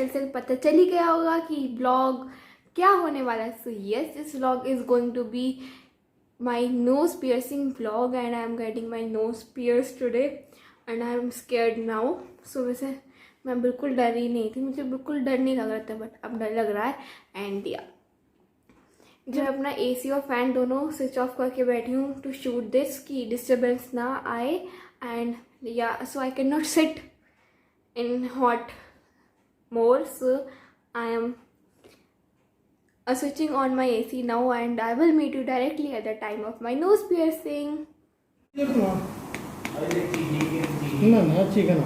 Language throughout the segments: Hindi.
टाइटल से पता चल ही गया होगा कि ब्लॉग क्या होने वाला है. So yes, this vlog is going to be my nose piercing vlog and I am getting my nose pierce today and I am scared now. So वैसे मैं बिल्कुल डर ही नहीं थी, मुझे बिल्कुल डर नहीं लग रहा था, बट अब डर लग रहा है. एंड या जब अपना एसी और फैन दोनों स्विच ऑफ करके बैठी हूँ टू शूट दिस कि डिस्टर्बेंस ना आए. And yeah so I can not sit in hot more, so I am switching on my AC now and I will meet you directly at the time of my nose piercing. ना चिकन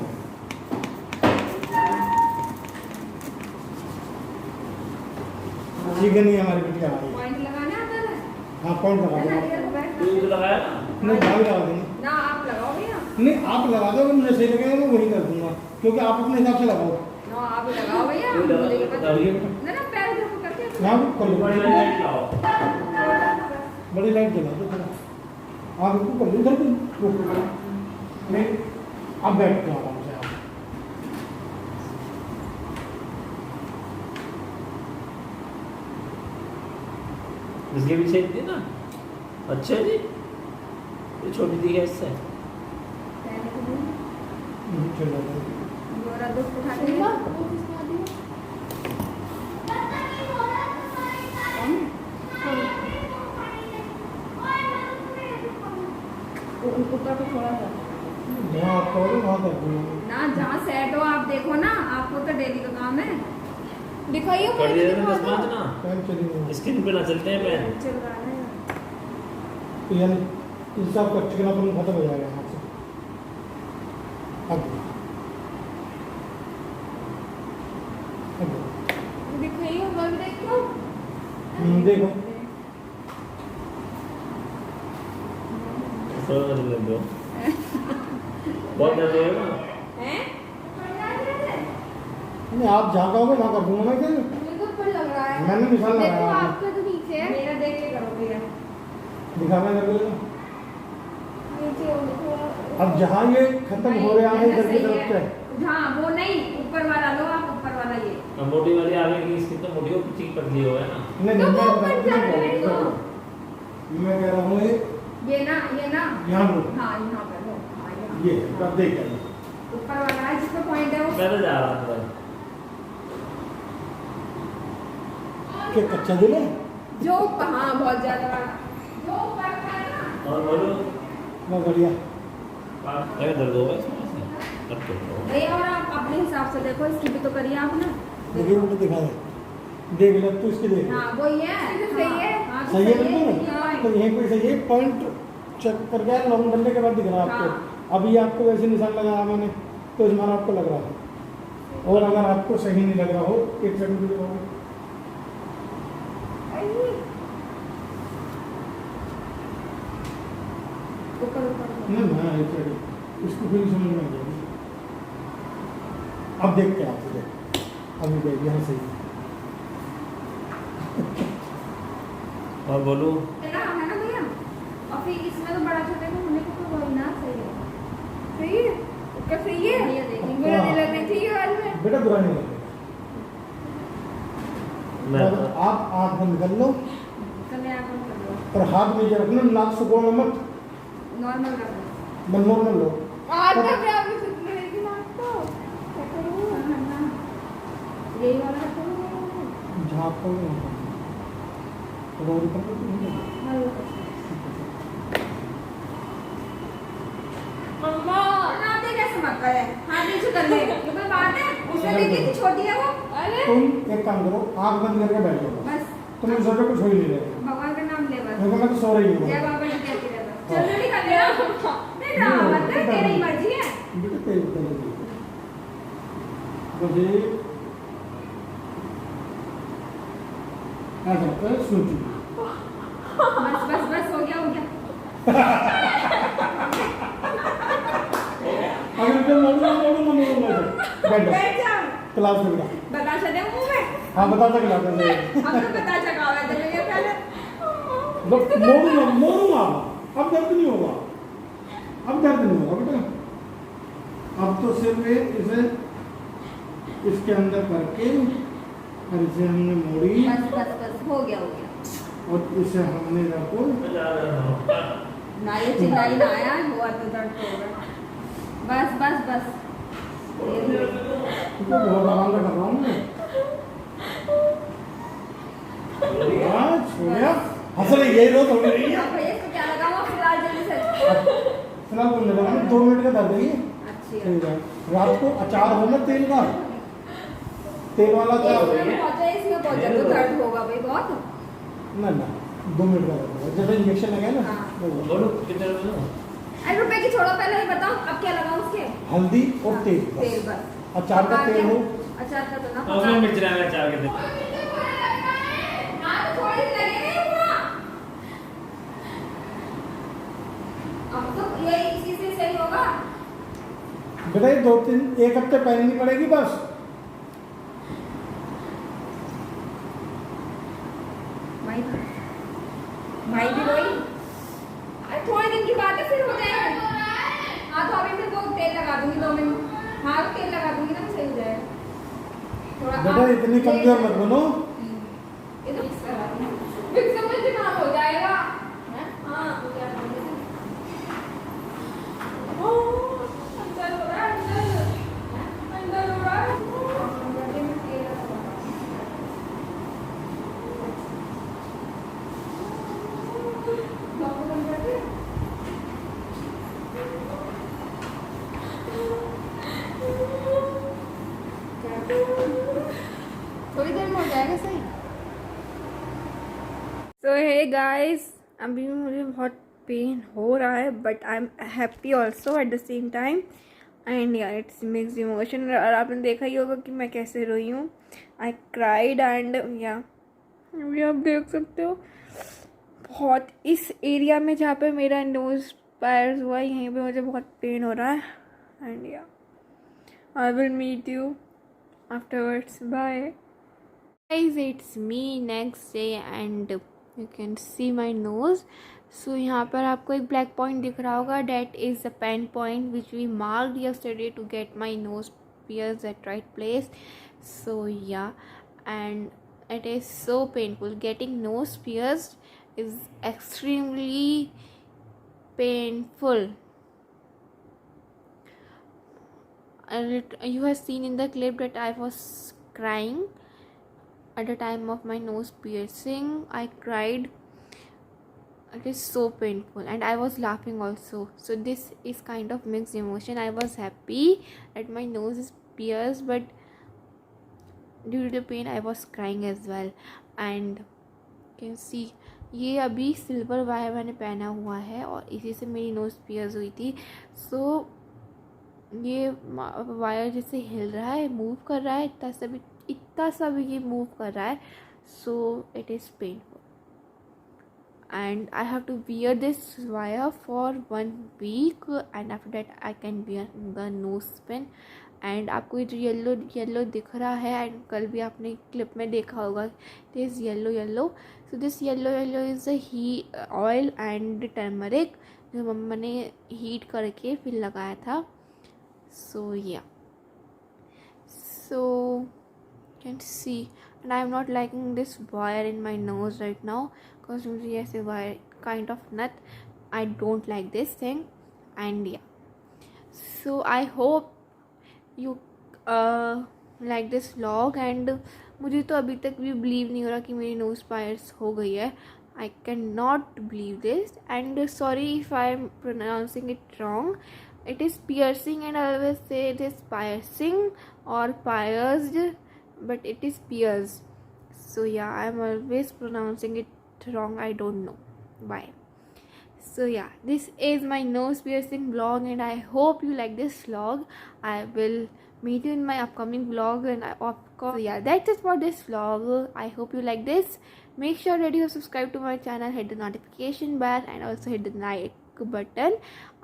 चिकन ही हमारी बिटिया आई. पॉइंट लगाना आता है? हाँ पॉइंट लगा दो. तू लगाया ना? नहीं भाभी लगा देंगे. ना आप लगाओगे ना? नहीं आप लगा दो, मुझे सही लगेगा मैं वही कर दूंगा, क्योंकि आप अपने हिसाब से लगाओ. ना आप लगाओ भैया, कोई लगा- मुझे पता लगाइए नहीं. ना ना पैर धो करके यहाँ भी कर लो. बड़ी लाइट लाओ। बड़ी लाइट जला दो थोड़ा. आप इसको कर लो इधर को. नहीं अब बैठ जाओ आराम से आप. इसके पीछे थी ना? अच्छा जी, ये छोटी थी गैस से। चलो गोरा दोस्त उठा के ले ऊपर को थोड़ा सा जहाँ आप कहोगे वहाँ कर दूंगा. ना, जहाँ सेट हो आप देखो ना, आपको तो डेली का काम है. दिखाइए कर दिया ना 10-5 ना? पैन चली गई. स्क्रीन पे ना चलते हैं पैन। चल रहा है. तो यानी इस सब का चिकनापन खत्म हो जाएगा यहाँ से. अब दिखाइए मग देखो. देखो थोड़ा लग दो। बहुत दर्द होगा। हैं? नहीं आप जहाँ कहोगे वहाँ कर दूंगा मैं. क्या मुझे तो ऊपर लग रहा है. मैंने निशान लगाया देखो है. आपका तो नीचे है. मेरा देख के करो भैया. दिखाना कर लो. नीचे हो थोड़ा. अब जहाँ ये खत्म हो रहा है इधर की तरफ से. हाँ वो नहीं, ऊपर वाला लो आप, ऊपर वाला ये. अब मोटी वाली आगे की स्किन तो मोटी हो, पीछे पतली हो है ना? नहीं तो नहीं वो ऊपर जाने मैं दो. मैं कह रहा हूँ ये ना यहाँ लो. हाँ यहाँ पे लो. हाँ, यहाँ. ये अब देख कर लो. ऊपर वाला है जिसका पॉइंट है वो. मैं तो जा रहा था। क्या कच्चा दिल है. जो हाँ बहुत ज्यादा वाला जो ऊपर का है ना. और बोलो। बहुत बढ़िया. अरे दर्द होगा इसमें से? दर्द होगा। नहीं, और आप अपने हिसाब से देखो, इसकी भी तो करिए आप ना. देखिए मुझे दिखा दे. देख ले तू इसके देख. हाँ वो ही है. सही है. हाँ, तो सही है सही बिल्कुल. हाँ. तो यहीं पे सही है. पॉइंट चेक कर गया लॉन्ग डंडे के बाद दिख रहा है आपको. हाँ. अभी आपको वैसे निशान लगाया मैंने तो इस माना आपको लग रहा है. और अगर आपको सही नहीं लग रहा हो एक सेकंड के लिए ऊपर ऊपर ना ना एक सेकंड. इसको फिर समझ में आ जाएगी. अब देखते हैं आप देख. अभी देख यहाँ सही है. और बोलो। है ना भैया. और फिर इसमें तो बड़ा छोटे को होने को तो वही ना सही है. सही है. क्या सही है? ये देखिए मेरा दिल लगना चाहिए आज में. बेटा बुरा नहीं लगेगा. मैं और आप आँख बंद कर लो कल आप कर लो. और हाथ नीचे रखना. नाक सुकोड़ना मत. नॉर्मल रखो. बस नॉर्मल लो. आज तक मैं अभी सुन रही थी नाक को. क्या करूँ? यही वाला रखो. जहाँ आपको रोड पर मम्मा नाते कैसे मत करे. हाथ नीचे कर ले. ये कोई बात है? उसने देखी थी छोटी है वो. अरे तुम एक काम करो. आँख बंद करके बैठ जाओ. बस तुम्हें सोचो कुछ हो ही नहीं रहेगा. भगवान का नाम ले बस. मैं तो सो रही हूँ. जय बाबा जी कहती रहे बस. चल जल्दी कर ले. नहीं ड्रामा मत कर, तेरी मर्जी है. बेटा तेज कर. बस ये ऐसा कर सोचो. बस बस बस हो गया हो गया. अगर तो मोड़ो बैठ जाओ. बैठ जा. क्लास में बैठा. बता चले मुंह में. हाँ बता तक लाते हैं. हम तो पता चका हुआ तेरे लिए पहले. मोड़ूंगा. अब दर्द नहीं होगा. अब दर्द नहीं होगा बेटा. अब तो सिर्फ इसे इसके अंदर करके और इसे हमने मोड़ी बस बस बस हो गया और इसे हमने रखो। ना ये चिल्लाई ना आया हुआ तो दर्द होगा। बस बस बस तो बहुत आराम से कर रहा हूँ मैं। हाँ, हो गया। हंस रही है, रो थोड़ी रही है। अब भैया इसको क्या लगाऊं फिलहाल जल्दी से। फिलहाल बोलने लगा मैं 2 मिनट का दर्द है ये। अच्छी है। सही बात। रात को अचार हो ना तेल का, तेल वाला अचार। इसमें बहुत ज्यादा दर्द होगा भाई बहुत। ना ना 2 मिनट का दर्द होगा। जब इंजेक्शन लगाए ना हाँ। वो होगा। बोलो कितने रुपए दो? अरे रुपए की छोड़ो, पहले ही बताओ अब क्या लगाऊं उसके। हल्दी और तेल तेल बस। बस। अचार का तेल हो। अचार का तो ना और मैं मिर्च डालना चाह के दे। हाँ तो थोड़ी लगेगा पूरा। अब तो ये इसी से सही होगा। बेटा ये 1 हफ्ते पहननी पड़ेगी बस। भाई भाई भी वही। अरे थोड़े दिन की बात है फिर हो जाएगा। हाँ तो अभी मैं वो तेल लगा दूंगी 2 मिनट। हाँ तो तेल लगा दूंगी ना तो सही हो जाएगा। थोड़ा बेटा इतनी कमजोर मत बनो। ये तो मिक्स करा दूंगी। फिर समझ दिमाग हो जाएगा। हाँ तो क्या करूंगी? अंदर हो रहा है, अंदर हो रहा है। थोड़ी देर में हो जाएगा सही। सो हे गाइस, अभी मुझे बहुत पेन हो रहा है but I am happy also at the same time and या इट्स मिक्स इमोशन। और आपने देखा ही होगा कि मैं कैसे रोई हूँ। आई क्राइड एंड या अभी आप देख सकते हो बहुत इस एरिया में जहाँ पे मेरा नोज पायर्स हुआ यहीं पे मुझे बहुत पेन हो रहा है एंड या I will meet you afterwards. Bye guys, it's me next day and you can see my nose. So यहाँ पर आपको एक black point दिख रहा होगा, that is the pen point which we marked yesterday to get my nose pierced at right place. So yeah, and it is so painful. Getting nose pierced is extremely painful. And you have seen in the clip that I was crying at the time of my nose piercing. I cried. It is so painful and I was laughing also. So this is kind of mixed emotion. I was happy that my nose is pierced, but due to the pain I was crying as well. And you can see ये अभी सिल्वर वायर मैंने पहना हुआ है और इसी से मेरी नोज पियर्स हुई थी. सो ये वायर जैसे हिल रहा है, मूव कर रहा है, इतना सा भी ये मूव कर रहा है. So it is painful and I have to wear this wire for 1 week and after that I can wear the nose pin. And आपको ये जो येलो दिख रहा है एंड कल भी आपने क्लिप में देखा होगा this yellow. So this yellow is he oil and turmeric जो मम्मा ने हीट करके फिर लगाया था. So yeah so can see and I am not liking this wire in my nose right now because मुझे ऐसे wire kind of not I don't like this thing and yeah so I hope you like this vlog. And मुझे तो अभी तक भी बिलीव नहीं हो रहा कि मेरी नोज पायर्स हो गई है. आई can not believe this and sorry if I am pronouncing it wrong. It is piercing and I always say it is piercing or pierced, but it is pierced. So yeah, I am always pronouncing it wrong. I don't know why. So yeah, this is my nose piercing vlog and I hope you like this vlog. I will meet you in my upcoming vlog and of course, yeah, that's it for this vlog. I hope you like this. Make sure that you have subscribed to my channel, hit the notification bell and also hit the like button.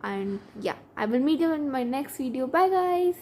And yeah, I will meet you in my next video. Bye guys.